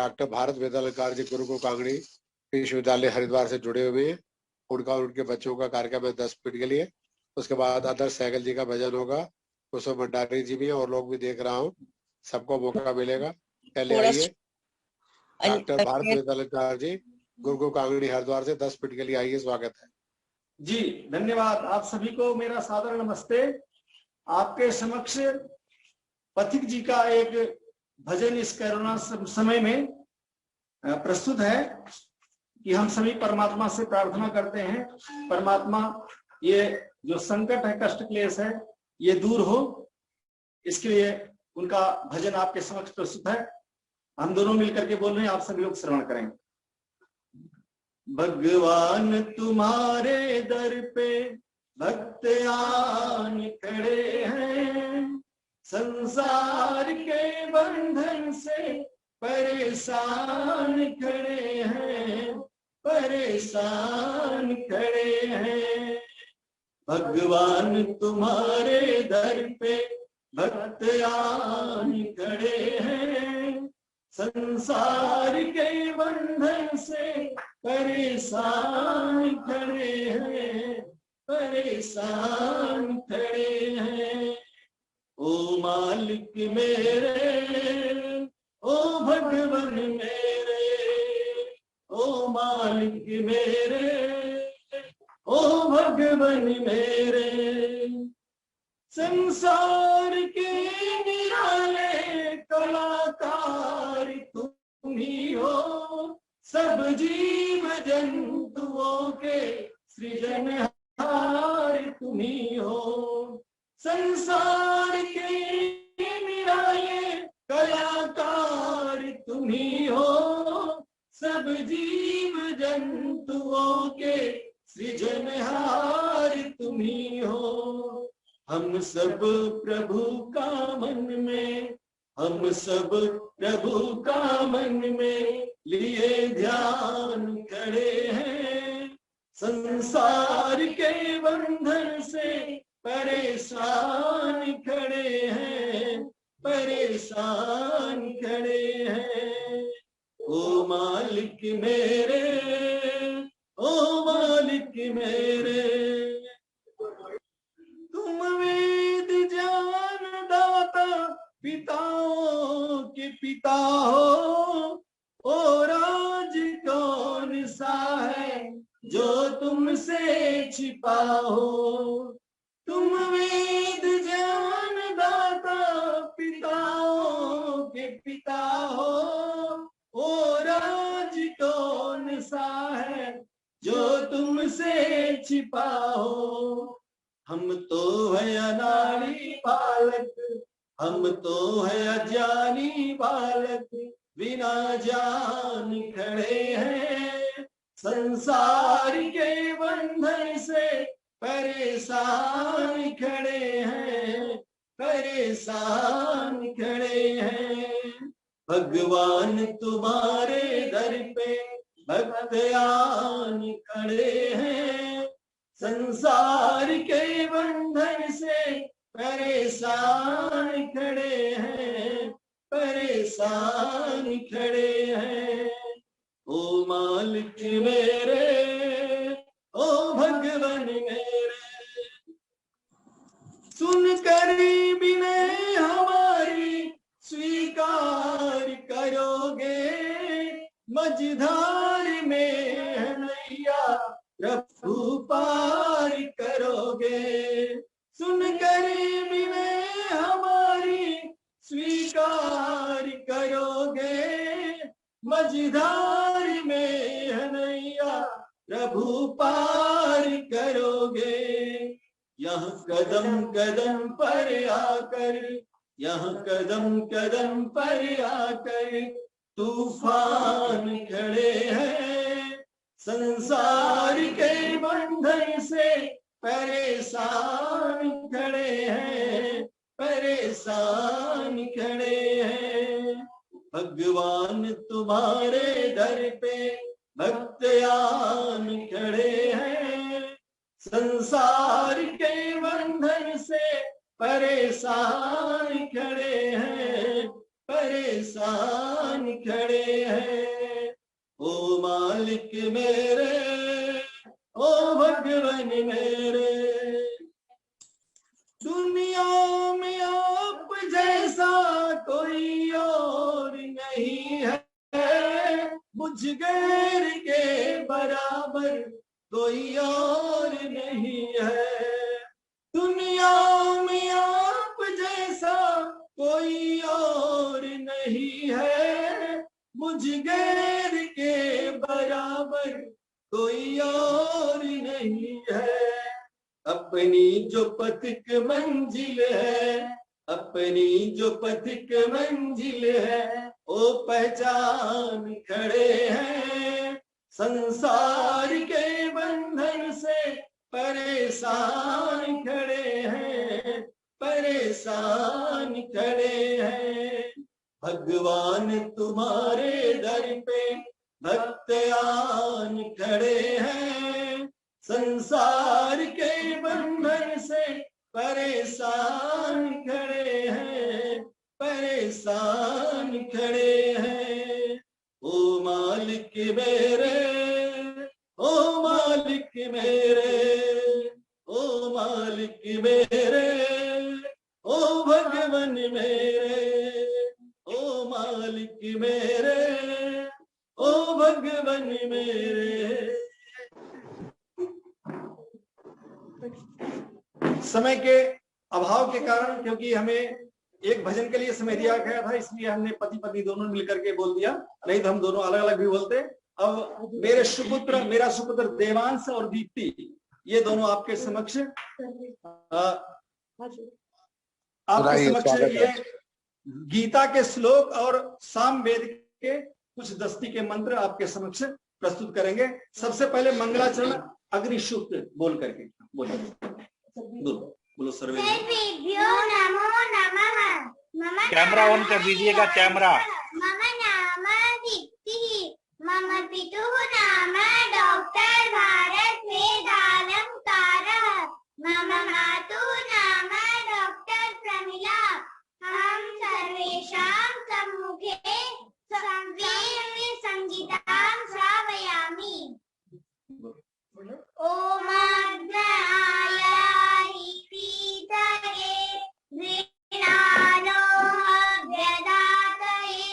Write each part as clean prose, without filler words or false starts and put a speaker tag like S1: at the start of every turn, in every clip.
S1: Doctor Bharat वेदालकार जी गुरुकुल कांगड़ी विश्वविद्यालय हरिद्वार से जुड़े हुए हैं। उनका और उनके बच्चों का कार्यक्रम है 10 मिनट के लिए। उसके बाद आदर्श सहगल जी का भजन होगा, कुसुम भंडारी जी भी हैं और लोग भी देख रहा हूँ, सबको मौका मिलेगा। पहले आइए। डॉक्टर भारत वेदालकार जी गुरुकुल कांगड़ी हरिद्वार से 10 मिनट के लिए आइए, स्वागत है
S2: जी। धन्यवाद। आप सभी को मेरा सादर नमस्ते। आपके समक्ष पथिक जी का एक भजन इस कोरोना समय में प्रस्तुत है कि हम सभी परमात्मा से प्रार्थना करते हैं, परमात्मा ये जो संकट है, कष्ट क्लेश है, ये दूर हो। इसके लिए उनका भजन आपके समक्ष प्रस्तुत है। हम दोनों मिलकर के बोल रहे हैं, आप सभी लोग श्रवण करेंगे। भगवान तुम्हारे दर पे भक्त आन खड़े हैं, संसार के बंधन से परेशान खड़े हैं, परेशान खड़े हैं। भगवान तुम्हारे दर पे भक्त आन खड़े हैं, संसार के बंधन से परेशान खड़े हैं, परेशान खड़े हैं। ओ मालिक मेरे, ओ भगवान मेरे, ओ मालिक मेरे, ओ भगवान मेरे। संसार के निराले कलाकार तुम ही हो, सब जीव जंतुओं के सृजनहार तुम ही हो। संसार के निराले कलाकार तुम ही हो, सब जीव जंतुओं के सृजनहार तुम ही हो। हम सब प्रभु का मन में, हम सब प्रभु का मन में लिए ध्यान खड़े हैं, संसार के बंधन से परेशान खड़े हैं, परेशान खड़े हैं। ओ मालिक मेरे, ओ मालिक मेरे, तुम वेद ज्ञान दाता पिताओं के पिता हो। ओ राज कौन सा है जो तुमसे छिपा हो। तुम वेद ज्ञान दाता पिताओं के पिता हो। ओ राज कौन सा है जो तुमसे छिपा हो। हम तो है अनाड़ी बालक, हम तो है अज्ञानी बालक, बिना जान खड़े हैं, संसार के बंधन से परेशान खड़े हैं, परेशान खड़े हैं। भगवान तुम्हारे दर पे भक्त आन खड़े हैं, संसार के बंधन से परेशान खड़े हैं, परेशान खड़े हैं। ओ मालिक मेरे, ओ भगवान मेरे, सुन कर विनय हमारी स्वीकार करोगे, मझधार में नैया प्रभु पार करोगे। सुनकर विनय हमारी स्वीकार करोगे, मझधार में नैया प्रभु पार करोगे। यह कदम कदम पर आकर, यह कदम कदम पर आकर तूफान खड़े हैं, संसार के बंधन से परेशान खड़े हैं, परेशान खड़े हैं। भगवान तुम्हारे दर पे भक्त आन खड़े हैं, संसार के बंधन से परेशान खड़े हैं, परेशान खड़े हैं। ओ मालिक मेरे, ओ भगवान मेरे, दुनिया में आप जैसा कोई और नहीं है, मुझ गैर के बराबर कोई और नहीं है। दुनिया में आप जैसा कोई और नहीं है, मुझ गैर के बराबर कोई और नहीं है। अपनी जो पथिक मंजिल है, अपनी जो पथिक मंजिल है, ओ पहचान खड़े हैं। संसार के बंधन से परेशान खड़े हैं, परेशान खड़े हैं। भगवान तुम्हारे दर पे भक्त आन खड़े हैं। संसार के बंधन से परेशान खड़े हैं, परेशान खड़े हैं। ओ मालिक मेरे, ओ मालिक मेरे, ओ मालिक मेरे, ओ भगवान मेरे, ओ मालिक मेरे, ओ भगवान मेरे। समय के अभाव के कारण, क्योंकि हमें एक भजन के लिए समय दिया गया था, इसलिए हमने पति पत्नी दोनों मिलकर के बोल दिया, नहीं तो हम दोनों अलग अलग भी बोलते। अब मेरा सुपुत्र देवांश और दीप्ति, ये दोनों आपके समक्ष ये गीता के श्लोक और सामवेद के कुछ दस्ती के मंत्र आपके समक्ष प्रस्तुत करेंगे। सबसे पहले मंगलाचरण अग्नि सूक्त बोल करके बोलो सर्वे
S3: नमो नमः।
S4: कैमरा ऑन कर दीजिएगा, कैमरा।
S3: मम नाम दीप्ति, मम पितुः नाम डॉक्टर भारत वेदालंकारः, मम मातुः नाम डॉक्टर प्रमिला। हम सर्वेषां सम्मुखे संवेद्य संगीतां श्रावयामि। ओम अग्नयाहि पीतये ऋणानोः व्यदातये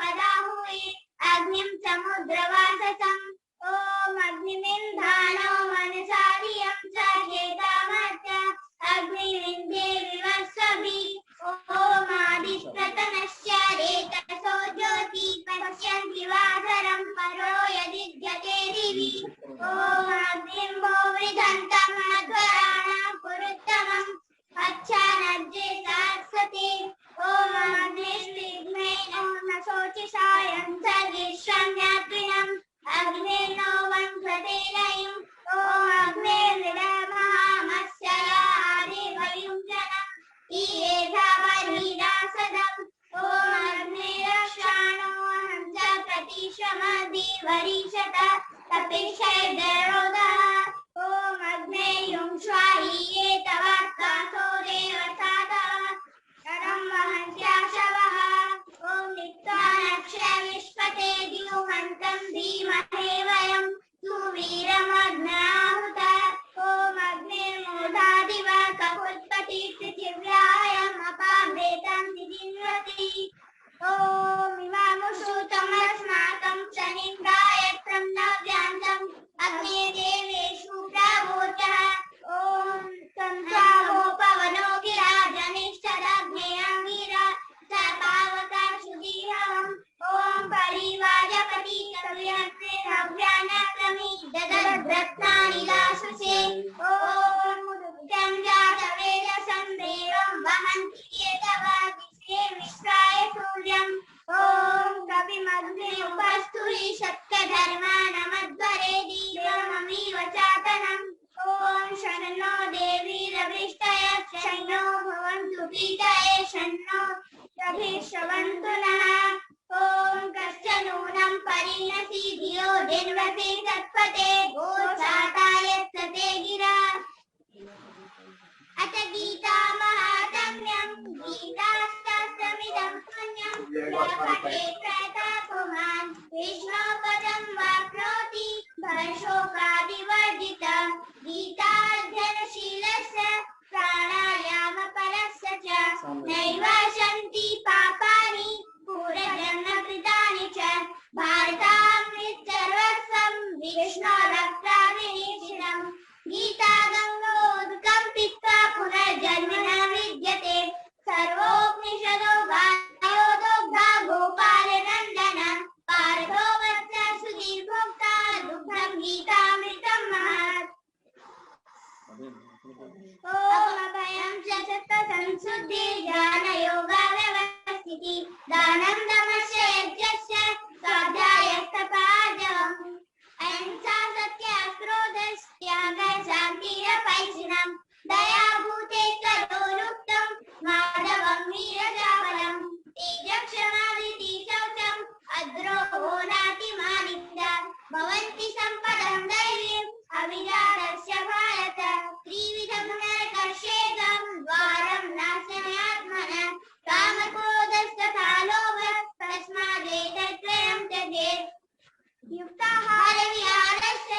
S3: वदाहुये अग्निं समुद्रवाससम् ॐ अग्निमिन्धानो मनसा धियं च चेतामर्त्य अग्निरिन्द्रे विवस्वभिः ॐ आदित्यतनश्च रेतसो ज्योति पश्यन्ति वासरं परो यदिद्यते दिवि ॐ अग्निं भोवृधन्तं मध्वराणां पुरुत्तमम् अच्छानद्ये सात्सते ॐ अग्निस्निग्धेनो न शोचिषायं सर्वेश्वम्यात्विनम् अग्निर्नो वन्धते लयम् ॐ अग्निर्विडमहामस्ययादेवयुञ्जनम् ईयेधा परिदासदम् ॐ अग्निरक्षाणो अहं च प्रतिशमधिवरिषत तपिक्षैर्दरोदः ॐ अग्नेयुं स्वाहीये तवात्कासो देवसादः नरं वहन्त्याशवः ॐ नित्वा नक्ष्य विश्वते द्युमन्तं धीमहि वयं सुवीरमग्नाहुत ॐ अग्निर्मूढादिव कपुत्पति पृथिव्यायम् अपाभ्रेतं दिजिन्वति ॐ इमामुषु तमस्माकं शनिं गायत्रं नव्यान्तम् अग्निदेवेषु प्रवोचः ॐ तन्त्वावो पवनो गिरा जनिष्ठदग्नेयं स पावकशुधिहवम् ॐ परिवाजपति कवियन्त्रे हव्यानक्रमी ददद्रत्नानि दाशुषे ॐ मुदुग्धं जातवेदसं देवं वहन्ति केतवादिशे विश्वाय सूर्यम् ॐ कविमग्ने उपस्थुरि शक्तधर्मानमध्वरे दीर्घममीव चातनम् ॐ शन्नो देवीरभिष्टय शन्नो भवन्तु पीतये शन्नो रभिश्रवन्तु नः ॐ कश्च नूनं परिणति धियो जिन्वते तत्पते गोचाताय सते गिरा अथ गीता महात्म्यं गीताशास्त्रमिदं पुण्यं पठेत् प्रयतापुमान् विष्णोपदं वाप्नोति भयशोकादिवर्जितं गीताध्ययनशीलस्य प्राणायामपरस्य च नैव सन्ति पापानि पूर्वजन्मकृतानि च भारतामृतसर्वस्वं विष्णोरक्ताविनिक्षिणम् गीता गङ्गोदकं पीत्वा पुनर्जन्म न विद्यते सर्वोपनिषदो गायो दुग्धा गोपालनन्दन पार्थो वत्स सुधीर्भोक्ता दुग्धं गीतामृतं महत् ॐ अभयं च सत्त्वसंशुद्धि ज्ञानयोगव्यवस्थिति दानं दमश्च यज्ञश्च स्वाध्यायस्तपार्जवम् अहिंसा सत्याक्रोधस्त्यागः शान्तिरपैशुनम् दया भूते करोलुप्तं माधवं वीरजाबलं तेजक्षमा धृतिः शौचम् अद्रोहो नातिमानित्या भवन्ति सम्पदं दैवीम् अविजातस्य भारत त्रिविधं नरकस्येदं द्वारं नाशयात्मनः कामक्रोधस्तथा लोभः तस्मादेतत्त्रयं त्यजेत् युक्ताहारविहारस्य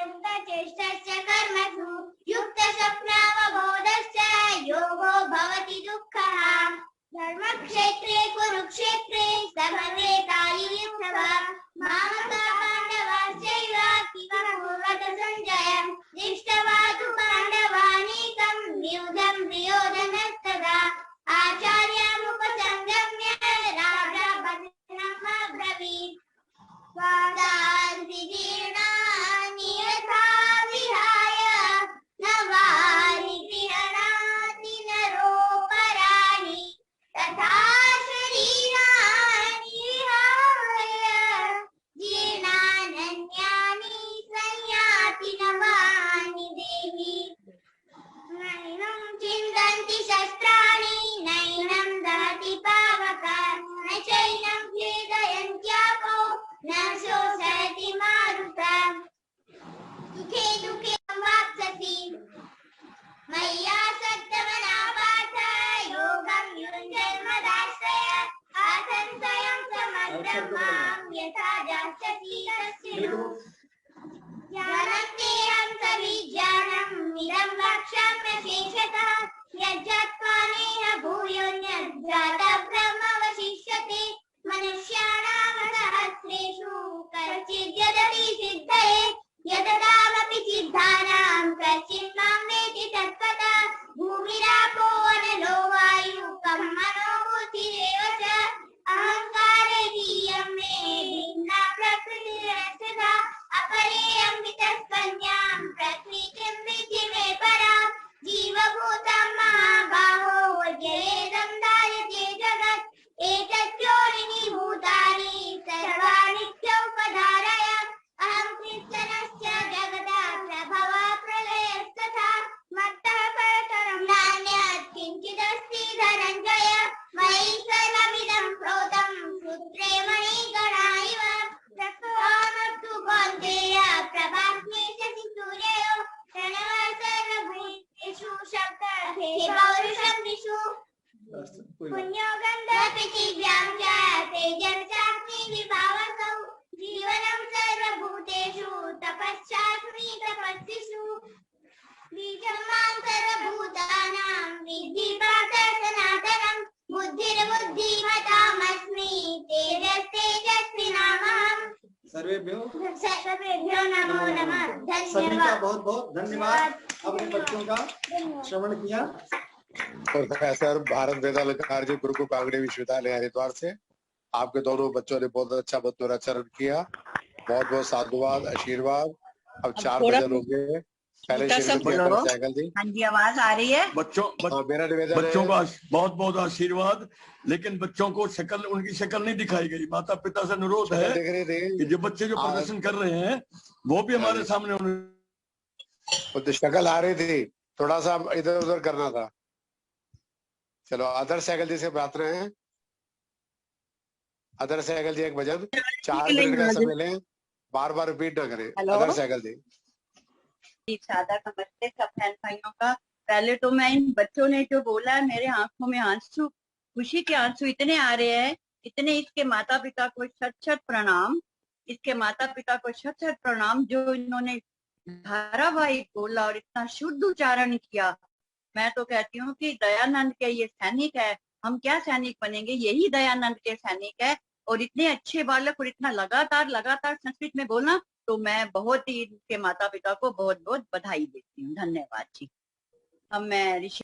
S3: युक्तचेष्टस्य कर्मसु युक्तस्वप्नावबोधश्च योगो भवति दुःखः धर्मक्षेत्रे कुरुक्षेत्रे सभवेतायुयुत्सवः मामका पाण्डवाश्चैव किमकुर्वत सञ्जय दृष्ट्वा तु पाण्डवानीकं व्यूढं दुर्योधनस्तदा आचार्यमुपसंगम्य राजा वचनम् अब्रवीत् स्वादान्ति जीर्णानि यथा विहाय नवानि गृह्णाति नरोपराणि तथा शरीराणि विहाय जीर्णान्यानि संयाति नवानि देहि नैनं चिन्तन्ति शस्त्राणि नैनं दहति पावकः न चैनं भेदयन्त्यापो न शोषयति मारुतः सुखे दुःखे वाप्स्यसि मय्यासक्तमना पार्थ योगं युञ्जन्मदाश्रय आसंशयं समग्रं मां यथा दास्यसि तस्य ज्ञानं तेऽहं सविज्ञानम् इदं वक्ष्याम्य शेषतः यज्जत्वा नेह भूयोऽन्यज्जातः ब्रह्मवशिष्यते गन्ध पृथिव्यां च तेजश्चास्मि विभावसौ जीवनं सर्वभूतेषु तपश्चास्मि तपस्विषु बीजं मां सर्वभूतानां विद्धि पार्थ सनातनं बुद्धिर्बुद्धिमतामस्मि तेजस्तेजस्विनामहम्। सर्वेभ्यो नमो नमः।
S2: सभी का बहुत बहुत धन्यवाद। अपने बच्चों का श्रवण किया।
S1: प्रोफेसर भारत वेदालंकार जी गुरुकुल कांगड़ी विश्वविद्यालय हरिद्वार से आपके दोनों बच्चों ने बहुत अच्छा मंत्रोच्चारण किया। बहुत बहुत साधुवाद आशीर्वाद। अब 4 भजन होंगे। पहले श्रीमती अटल सहगल जी।
S5: हाँ जी, आवाज आ रही है।
S1: मेरा निवेदन
S6: बच्चों का बहुत बहुत आशीर्वाद। लेकिन बच्चों को शक्ल, उनकी शक्ल नहीं दिखाई गई। माता पिता से अनुरोध है कि जो बच्चे जो प्रदर्शन कर रहे हैं वो भी हमारे सामने
S1: तो शक्ल आ रही थी, थोड़ा सा इधर उधर करना था। चलो अदर सहगल जी से प्रार्थना है। अदर सहगल जी एक भजन 4 मिनट का समय लें, बार बार रिपीट ना करें। अदर सहगल जी।
S5: सादा नमस्ते सब बहन भाइयों का। पहले तो मैं इन बच्चों ने जो बोला है, मेरे आंखों में आंसू, खुशी के आंसू इतने आ रहे हैं, इतने। इसके माता पिता को शत शत प्रणाम। इसके माता पिता को शत शत प्रणाम जो इन्होंने धारावाहिक बोला और इतना शुद्ध उच्चारण किया। मैं तो कहती हूँ कि दयानंद के ये सैनिक है। हम क्या सैनिक बनेंगे, यही दयानंद के सैनिक है। और इतने अच्छे बालक और इतना लगातार संस्कृत में बोलना, तो मैं बहुत ही इनके माता पिता को बहुत बहुत बधाई देती हूँ। धन्यवाद जी। अब मैं ऋषि